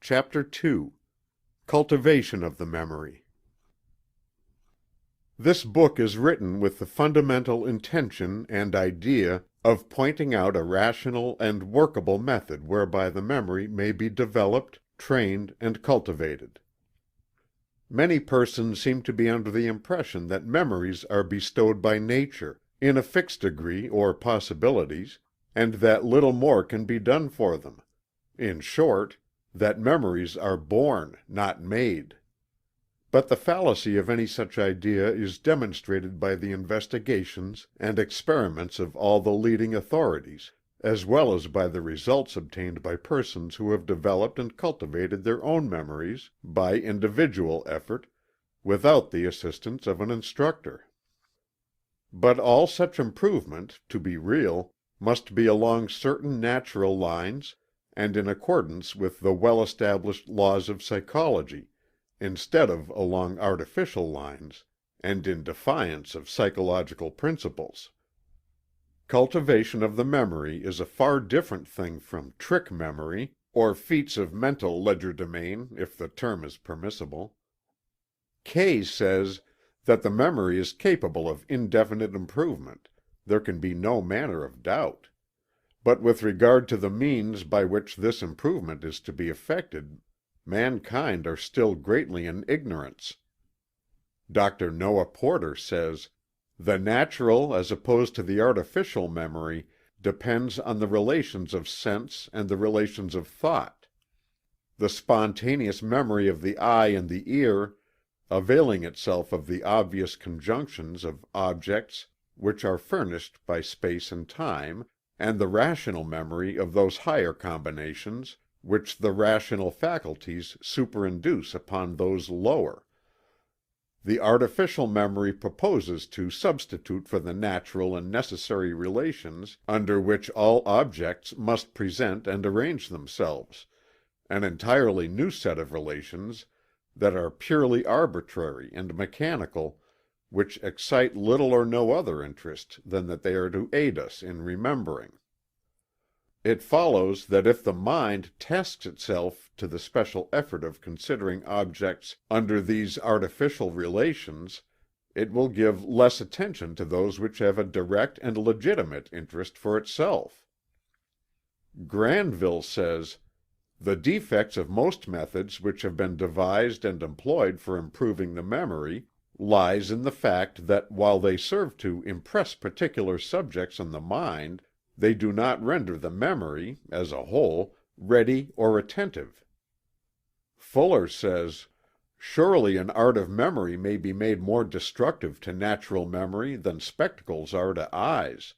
Chapter 2 Cultivation of the Memory. This book is written with the fundamental intention and idea of pointing out a rational and workable method whereby the memory may be developed, trained, and cultivated. Many persons seem to be under the impression that memories are bestowed by nature, in a fixed degree or possibilities, and that little more can be done for them. In short, that memories are born, not made. But the fallacy of any such idea is demonstrated by the investigations and experiments of all the leading authorities, as well as by the results obtained by persons who have developed and cultivated their own memories by individual effort, without the assistance of an instructor. But all such improvement, to be real, must be along certain natural lines and in accordance with the well-established laws of psychology, instead of along artificial lines, and in defiance of psychological principles. Cultivation of the memory is a far different thing from trick memory, or feats of mental legerdemain, if the term is permissible. Kay says that the memory is capable of indefinite improvement. There can be no manner of doubt. But with regard to the means by which this improvement is to be effected, mankind are still greatly in ignorance. Dr. Noah Porter says, "The natural as opposed to the artificial memory depends on the relations of sense and the relations of thought. The spontaneous memory of the eye and the ear, availing itself of the obvious conjunctions of objects which are furnished by space and time, and the rational memory of those higher combinations which the rational faculties superinduce upon those lower. The artificial memory proposes to substitute for the natural and necessary relations under which all objects must present and arrange themselves, an entirely new set of relations that are purely arbitrary and mechanical, which excite little or no other interest than that they are to aid us in remembering. It follows that if the mind tasks itself to the special effort of considering objects under these artificial relations, it will give less attention to those which have a direct and legitimate interest for itself." Granville says, "The defects of most methods which have been devised and employed for improving the memory lies in the fact that while they serve to impress particular subjects on the mind, they do not render the memory, as a whole, ready or attentive." Fuller says, "Surely an art of memory may be made more destructive to natural memory than spectacles are to eyes."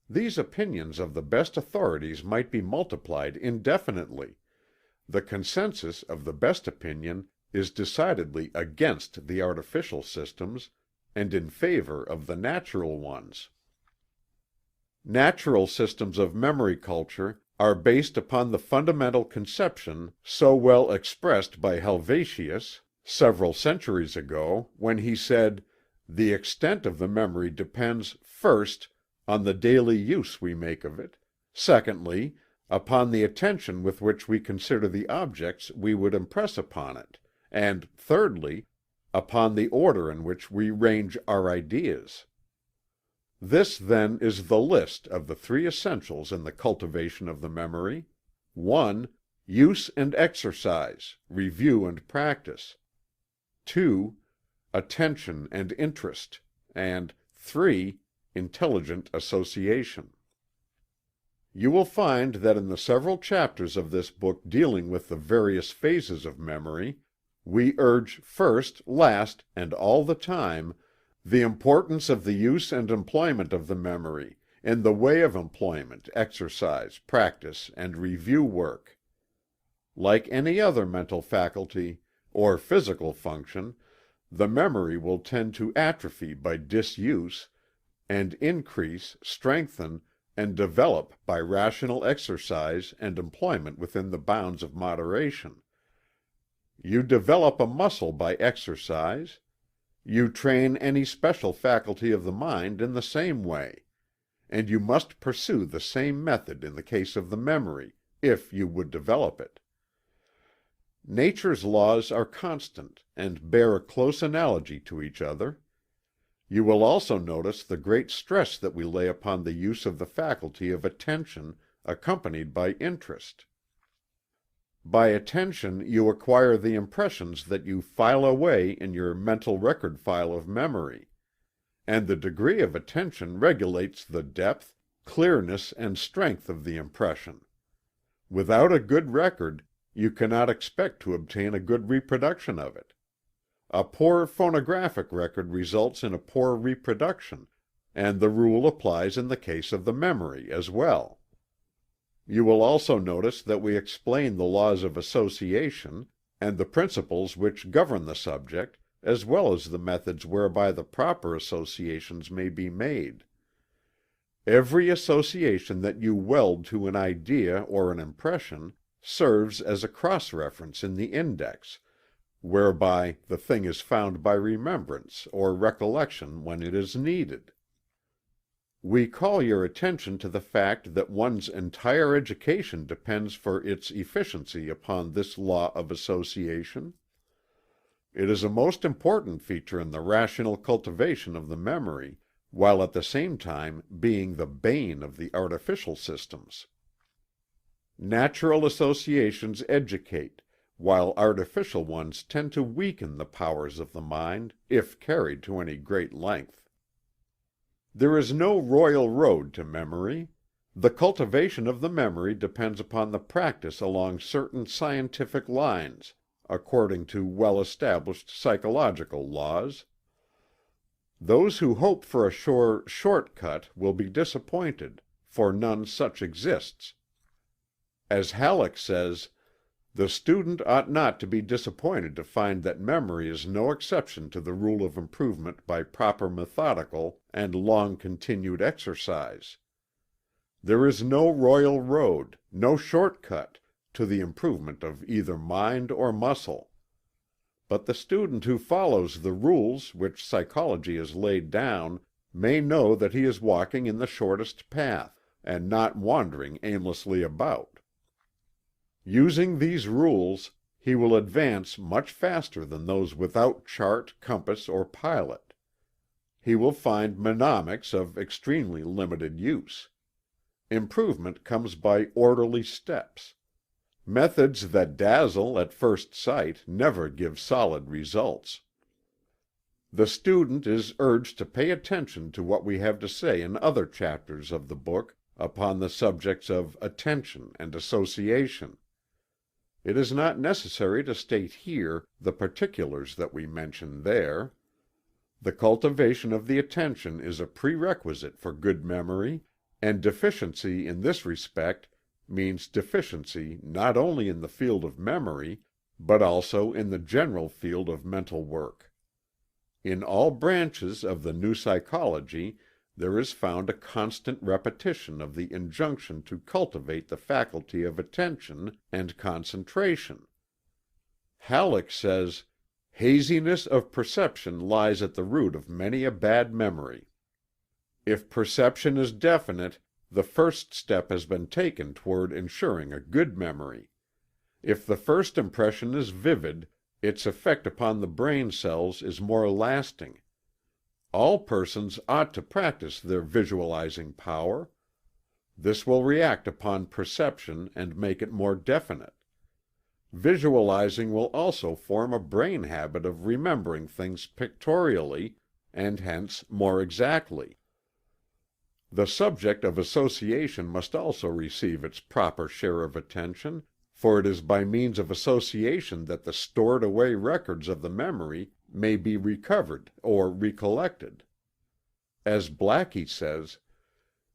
These opinions of the best authorities might be multiplied indefinitely. The consensus of the best opinion is decidedly against the artificial systems, and in favor of the natural ones. Natural systems of memory culture are based upon the fundamental conception so well expressed by Helvetius several centuries ago, when he said, "The extent of the memory depends, first, on the daily use we make of it; secondly, upon the attention with which we consider the objects we would impress upon it; and thirdly, upon the order in which we range our ideas." This, then, is the list of the three essentials in the cultivation of the memory: 1. Use and exercise, review and practice; 2. Attention and interest; and 3. Intelligent association. You will find that in the several chapters of this book dealing with the various phases of memory, we urge first, last, and all the time, the importance of the use and employment of the memory, in the way of employment, exercise, practice, and review work. Like any other mental faculty, or physical function, the memory will tend to atrophy by disuse, and increase, strengthen, and develop by rational exercise and employment within the bounds of moderation. You develop a muscle by exercise. You train any special faculty of the mind in the same way, and you must pursue the same method in the case of the memory, if you would develop it. Nature's laws are constant and bear a close analogy to each other. You will also notice the great stress that we lay upon the use of the faculty of attention, accompanied by interest. By attention you acquire the impressions that you file away in your mental record file of memory. And the degree of attention regulates the depth, clearness and strength of the impression. Without a good record, you cannot expect to obtain a good reproduction of it. A poor phonographic record results in a poor reproduction, and the rule applies in the case of the memory as well. You will also notice that we explain the laws of association, and the principles which govern the subject, as well as the methods whereby the proper associations may be made. Every association that you weld to an idea or an impression serves as a cross-reference in the index, whereby the thing is found by remembrance or recollection when it is needed. We call your attention to the fact that one's entire education depends for its efficiency upon this law of association. It is a most important feature in the rational cultivation of the memory, while at the same time being the bane of the artificial systems. Natural associations educate, while artificial ones tend to weaken the powers of the mind, if carried to any great length. There is no royal road to memory. The cultivation of the memory depends upon the practice along certain scientific lines, according to well-established psychological laws. Those who hope for a sure short-cut will be disappointed, for none such exists. As Halleck says, "The student ought not to be disappointed to find that memory is no exception to the rule of improvement by proper methodical and long continued exercise. There is no royal road, no short cut, to the improvement of either mind or muscle. But the student who follows the rules which psychology has laid down may know that he is walking in the shortest path, and not wandering aimlessly about. Using these rules, he will advance much faster than those without chart, compass, or pilot. He will find mnemonics of extremely limited use. Improvement comes by orderly steps. Methods that dazzle at first sight never give solid results. The student is urged to pay attention to what we have to say in other chapters of the book upon the subjects of attention and association. It is not necessary to state here the particulars that we mention there. The cultivation of the attention is a prerequisite for good memory, and deficiency in this respect means deficiency not only in the field of memory, but also in the general field of mental work. In all branches of the new psychology there is found a constant repetition of the injunction to cultivate the faculty of attention and concentration. Halleck says, "Haziness of perception lies at the root of many a bad memory." If perception is definite, the first step has been taken toward ensuring a good memory. If the first impression is vivid, its effect upon the brain cells is more lasting. All persons ought to practice their visualizing power. This will react upon perception and make it more definite. Visualizing will also form a brain habit of remembering things pictorially, and hence more exactly. The subject of association must also receive its proper share of attention, for it is by means of association that the stored away records of the memory may be recovered or recollected. As Blackie says,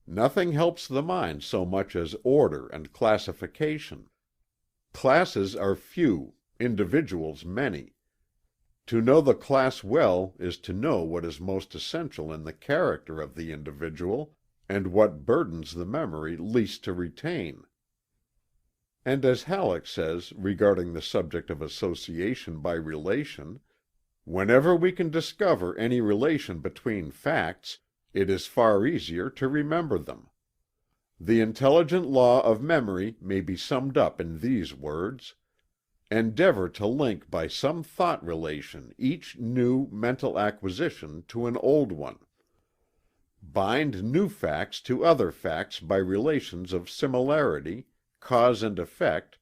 "Nothing helps the mind so much as order and classification. Classes are few, individuals many. To know the class well is to know what is most essential in the character of the individual, and what burdens the memory least to retain." And as Halleck says regarding the subject of association by relation, "Whenever we can discover any relation between facts, it is far easier to remember them." The intelligent law of memory may be summed up in these words: Endeavor to link by some thought relation each new mental acquisition to an old one. Bind new facts to other facts by relations of similarity, cause and effect,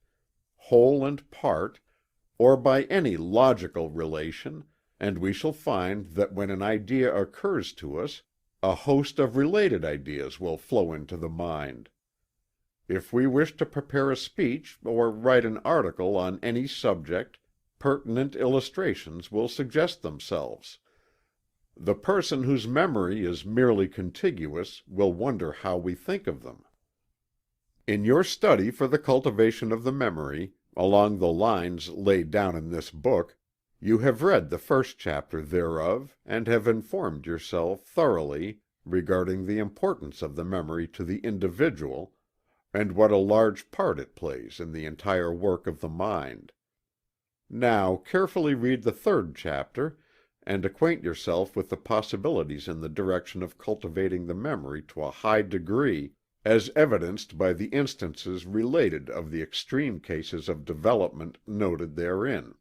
whole and part, or by any logical relation, and we shall find that when an idea occurs to us, a host of related ideas will flow into the mind. If we wish to prepare a speech or write an article on any subject, pertinent illustrations will suggest themselves. The person whose memory is merely contiguous will wonder how we think of them. In your study for the cultivation of the memory, along the lines laid down in this book, you have read the first chapter thereof, and have informed yourself thoroughly regarding the importance of the memory to the individual, and what a large part it plays in the entire work of the mind. Now carefully read the third chapter, and acquaint yourself with the possibilities in the direction of cultivating the memory to a high degree, as evidenced by the instances related of the extreme cases of development noted therein.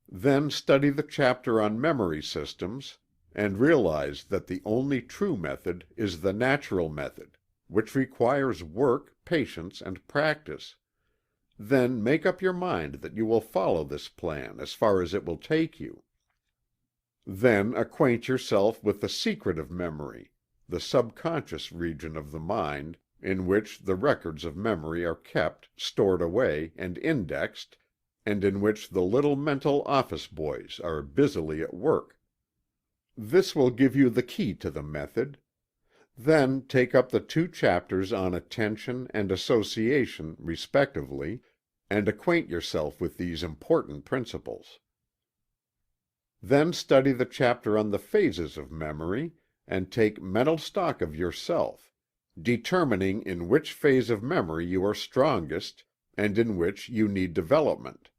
Then study the chapter on memory systems, and realize that the only true method is the natural method, which requires work, patience, and practice. Then make up your mind that you will follow this plan as far as it will take you. Then acquaint yourself with the secret of memory, the subconscious region of the mind, in which the records of memory are kept, stored away, and indexed, and in which the little mental office boys are busily at work. This will give you the key to the method. Then take up the 2 chapters on attention and association, respectively, and acquaint yourself with these important principles. Then study the chapter on the phases of memory, and take mental stock of yourself, determining in which phase of memory you are strongest, and in which you need development.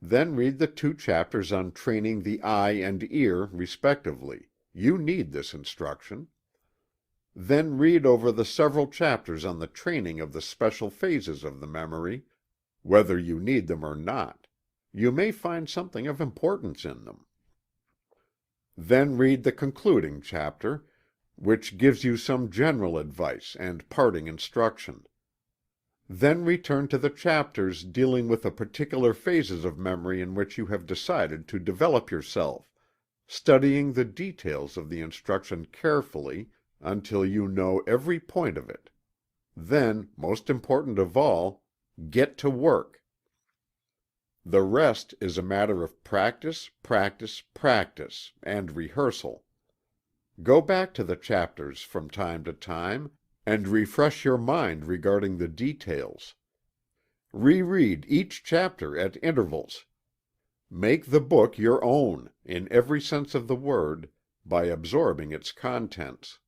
Then read the 2 chapters on training the eye and ear, respectively. You need this instruction. Then read over the several chapters on the training of the special phases of the memory, whether you need them or not. You may find something of importance in them. Then read the concluding chapter, which gives you some general advice and parting instruction. Then return to the chapters dealing with the particular phases of memory in which you have decided to develop yourself, studying the details of the instruction carefully until you know every point of it. Then, most important of all, get to work. The rest is a matter of practice, practice, practice, and rehearsal. Go back to the chapters from time to time, and refresh your mind regarding the details. Reread each chapter at intervals. Make the book your own, in every sense of the word, by absorbing its contents.